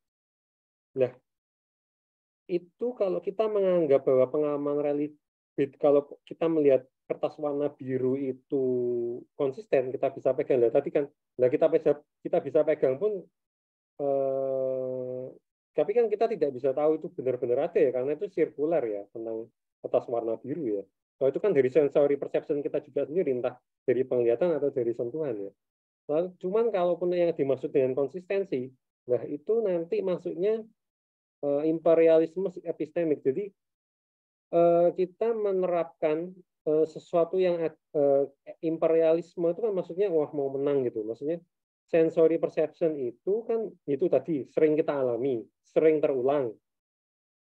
Nah, itu kalau kita menganggap bahwa pengalaman religius, kalau kita melihat kertas warna biru itu konsisten, kita bisa pegang. Tadi kan, kita bisa pegang pun, tapi kan kita tidak bisa tahu itu benar-benar ada ya, karena itu sirkuler ya, tentang kertas warna biru ya. Kalau itu kan dari sensory perception kita juga sendiri, entah dari penglihatan atau dari sentuhan ya. Lalu, cuman kalaupun yang dimaksud dengan konsistensi, nah itu nanti maksudnya imperialisme epistemik. Jadi kita menerapkan sesuatu yang imperialisme itu kan maksudnya wah mau menang gitu. Maksudnya sensory perception itu kan itu tadi sering kita alami, sering terulang.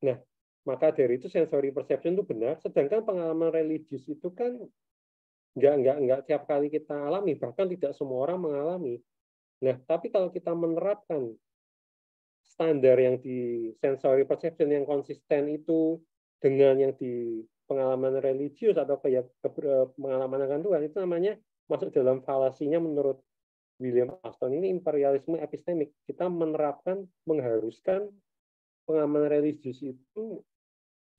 Nah, maka dari itu sensory perception itu benar, sedangkan pengalaman religius itu kan nggak tiap kali kita alami, bahkan tidak semua orang mengalami. Nah, tapi kalau kita menerapkan standar yang di sensory perception yang konsisten itu dengan yang di pengalaman religius atau kayak pengalaman akan Tuhan, itu namanya masuk dalam falasinya menurut William Austin ini imperialisme epistemik. Kita menerapkan, mengharuskan pengalaman religius itu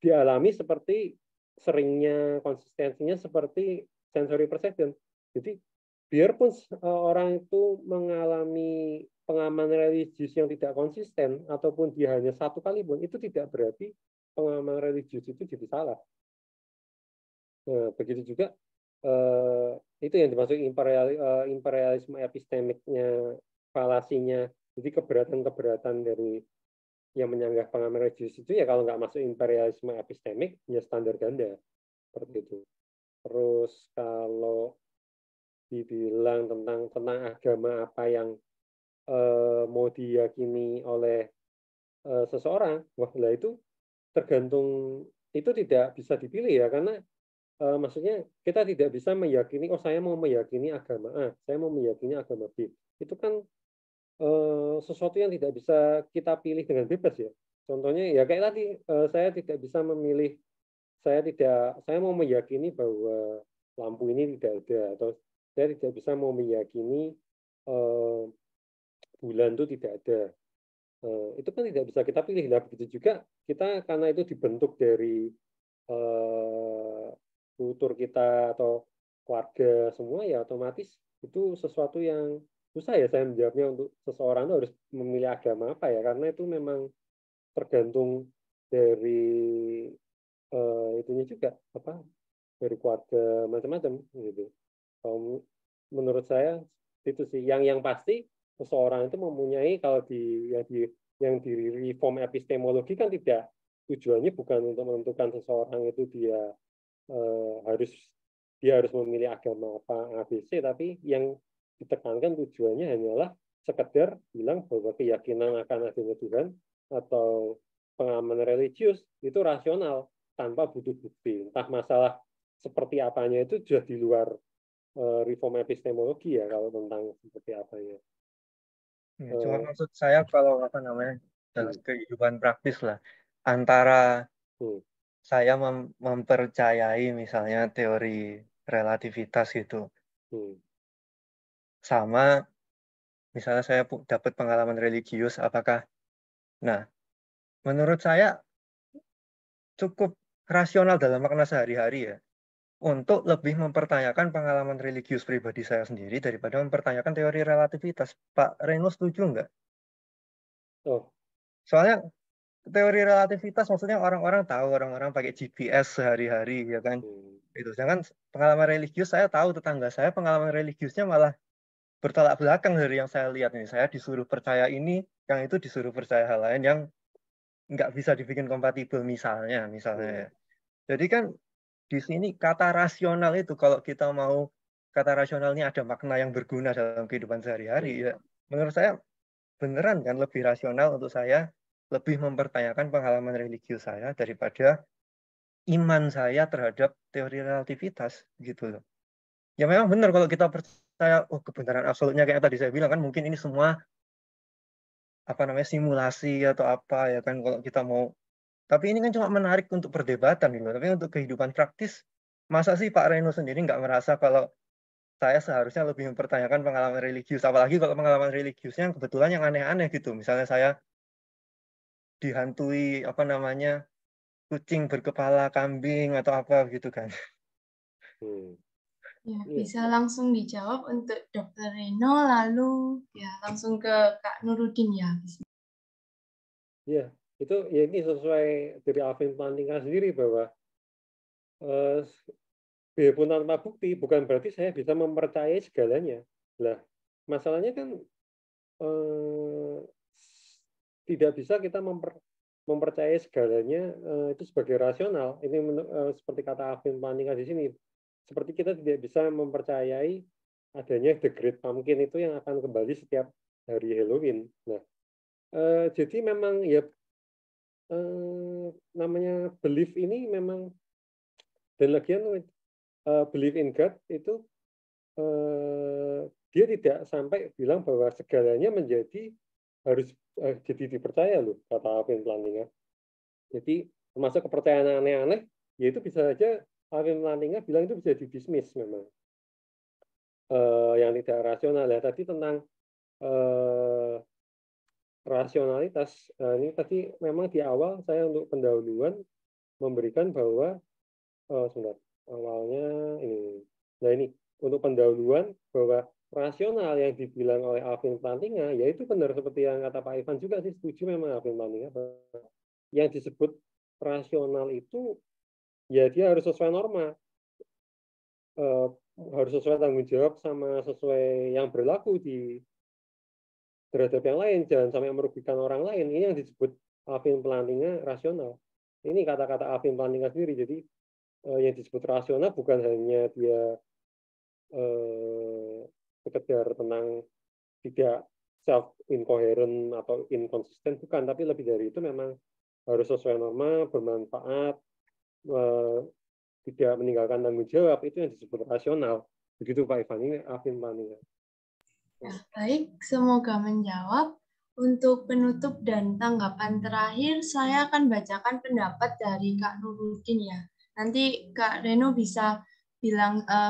dialami seperti seringnya, konsistensinya seperti sensory perception. Jadi biarpun orang itu mengalami pengalaman religius yang tidak konsisten ataupun dia hanya satu kali pun, itu tidak berarti pengalaman religius itu jadi salah. Nah, begitu juga itu yang dimaksud imperialisme epistemiknya, falasinya. Jadi keberatan-keberatan dari yang menyanggah pengalaman religius itu ya kalau nggak masuk imperialisme epistemik ya standar ganda seperti itu. Terus kalau dibilang tentang agama apa yang mau diyakini oleh seseorang, wah lah itu tergantung, itu tidak bisa dipilih ya, karena maksudnya kita tidak bisa meyakini saya mau meyakini agama A, saya mau meyakini agama B. Itu kan sesuatu yang tidak bisa kita pilih dengan bebas ya. Contohnya ya kayak tadi, saya tidak bisa memilih, saya mau meyakini bahwa lampu ini tidak ada, atau saya tidak bisa mau meyakini bulan itu tidak ada. Itu kan tidak bisa kita pilih. Nah, begitu juga kita, karena itu dibentuk dari kultur kita atau keluarga semua, ya otomatis itu sesuatu yang susah ya saya menjawabnya untuk seseorang itu harus memilih agama apa ya, karena itu memang tergantung dari itunya juga, apa, dari keluarga macam-macam gitu. Menurut saya itu sih yang pasti seseorang itu mempunyai, kalau yang di reform epistemologi kan tidak, tujuannya bukan untuk menentukan seseorang itu dia harus memilih agama apa ABC, tapi yang ditekankan tujuannya hanyalah sekedar bilang bahwa keyakinan akan adanya Tuhan atau pengalaman religius itu rasional tanpa butuh bukti. Entah masalah seperti apanya itu sudah di luar reform epistemologi ya, kalau tentang seperti apanya. Ya, cuma maksud saya kalau dalam kehidupan praktis lah, antara saya mempercayai misalnya teori relativitas gitu, sama misalnya saya dapat pengalaman religius, menurut saya cukup rasional dalam makna sehari-hari ya, untuk lebih mempertanyakan pengalaman religius pribadi saya sendiri daripada mempertanyakan teori relativitas. Pak Reno setuju nggak? Soalnya teori relativitas maksudnya orang-orang tahu, orang-orang pakai GPS sehari-hari ya kan. Itu. Sedangkan pengalaman religius, saya tahu tetangga saya pengalaman religiusnya malah bertolak belakang dari yang saya lihat nih. Saya disuruh percaya ini, yang itu disuruh percaya hal lain yang nggak bisa dibikin kompatibel misalnya ya. Jadi kan di sini kata rasional itu, kalau kita mau kata rasional ini ada makna yang berguna dalam kehidupan sehari-hari, ya menurut saya beneran kan lebih rasional untuk saya lebih mempertanyakan pengalaman religius saya daripada iman saya terhadap teori relativitas gitu loh. Ya memang benar kalau kita percaya kebenaran absolutnya kayak tadi saya bilang kan mungkin ini semua simulasi atau apa ya kan kalau kita mau. Tapi ini kan cuma menarik untuk perdebatan gitu. Tapi untuk kehidupan praktis, masa sih Pak Reno sendiri nggak merasa kalau saya seharusnya lebih mempertanyakan pengalaman religius, apalagi kalau pengalaman religiusnya kebetulan yang aneh-aneh gitu. Misalnya saya dihantui kucing berkepala kambing atau apa gitu kan. Ya, bisa langsung dijawab untuk Dr. Reno, lalu ya langsung ke Kak Nurudin ya. Ya, itu ya ini sesuai dari Alvin Plantinga sendiri bahwa biarpun tanpa bukti bukan berarti saya bisa mempercayai segalanya. Lah, masalahnya kan tidak bisa kita mempercayai segalanya itu sebagai rasional. Ini seperti kata Alvin Plantinga di sini. Seperti kita tidak bisa mempercayai adanya The Great Pumpkin itu yang akan kembali setiap hari Halloween. Nah, jadi memang ya namanya belief ini memang, dan lagian belief in God itu dia tidak sampai bilang bahwa segalanya harus jadi dipercaya loh, kata Alvin Plantinga. Jadi termasuk kepercayaan aneh-aneh, ya itu bisa saja Alvin Plantinga bilang itu bisa didismiss memang. Yang tidak rasional ya tadi tentang rasionalitas. Ini tadi memang di awal saya untuk pendahuluan memberikan bahwa sebentar, awalnya ini. Nah ini untuk pendahuluan bahwa rasional yang dibilang oleh Alvin Plantinga, ya itu benar seperti yang kata Pak Ivan juga sih, setuju memang Alvin Plantinga bahwa yang disebut rasional itu ya dia harus sesuai norma, harus sesuai tanggung jawab sama sesuai yang berlaku terhadap yang lain, jangan sampai merugikan orang lain. Ini yang disebut Alvin Plantinga rasional. Ini kata-kata Alvin Plantinga sendiri. Jadi yang disebut rasional bukan hanya dia sekedar tentang tidak self incoherent atau inkonsisten, bukan, tapi lebih dari itu memang harus sesuai norma, bermanfaat, tidak meninggalkan tanggung jawab, itu yang disebut rasional. Begitu Pak Ivan, ini Alvin Plantinga. Ya, baik, semoga menjawab. Untuk penutup dan tanggapan terakhir, saya akan bacakan pendapat dari Kak Nurudin ya. Nanti Kak Reno bisa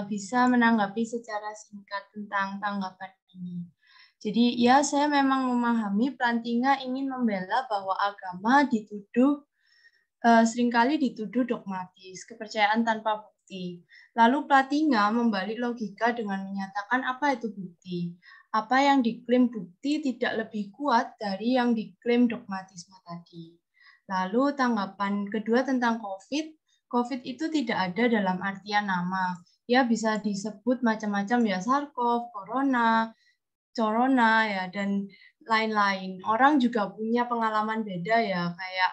bisa menanggapi secara singkat tentang tanggapan ini. Jadi ya, saya memang memahami Plantinga ingin membela bahwa agama seringkali dituduh dogmatis, kepercayaan tanpa bukti. Lalu Plantinga membalik logika dengan menyatakan apa itu bukti. Apa yang diklaim bukti tidak lebih kuat dari yang diklaim dogmatisme tadi. Lalu tanggapan kedua tentang COVID. COVID itu tidak ada dalam artian nama. Ya bisa disebut macam-macam ya, SARS-CoV, Corona, ya, dan lain-lain. Orang juga punya pengalaman beda ya, kayak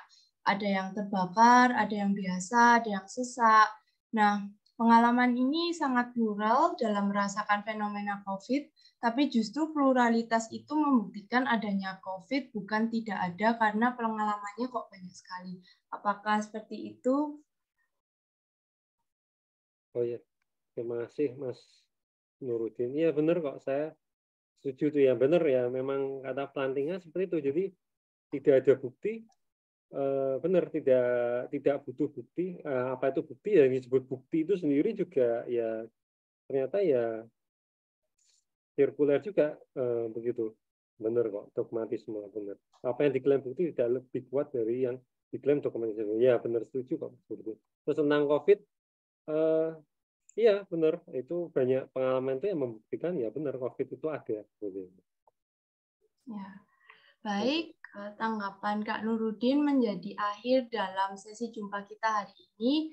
ada yang terbakar, ada yang biasa, ada yang sesak. Nah, pengalaman ini sangat plural dalam merasakan fenomena COVID, tapi justru pluralitas itu membuktikan adanya COVID bukan tidak ada karena pengalamannya kok banyak sekali. Apakah seperti itu? Oh ya, terima kasih Mas Nurudin. Iya benar kok, saya setuju tuh ya, benar ya, memang kata Plantinga seperti itu. Jadi tidak ada bukti, benar tidak butuh bukti. Apa itu bukti? Yang disebut bukti itu sendiri juga ya ternyata ya sirkuler juga, begitu. Benar kok, dogmatisme benar. Apa yang diklaim bukti tidak lebih kuat dari yang diklaim dogmatisme. Ya benar, setuju kok. Terus tentang COVID, iya benar, itu banyak pengalaman itu yang membuktikan ya benar COVID itu ada. Ya, baik. Tanggapan Kak Nurudin menjadi akhir dalam sesi jumpa kita hari ini.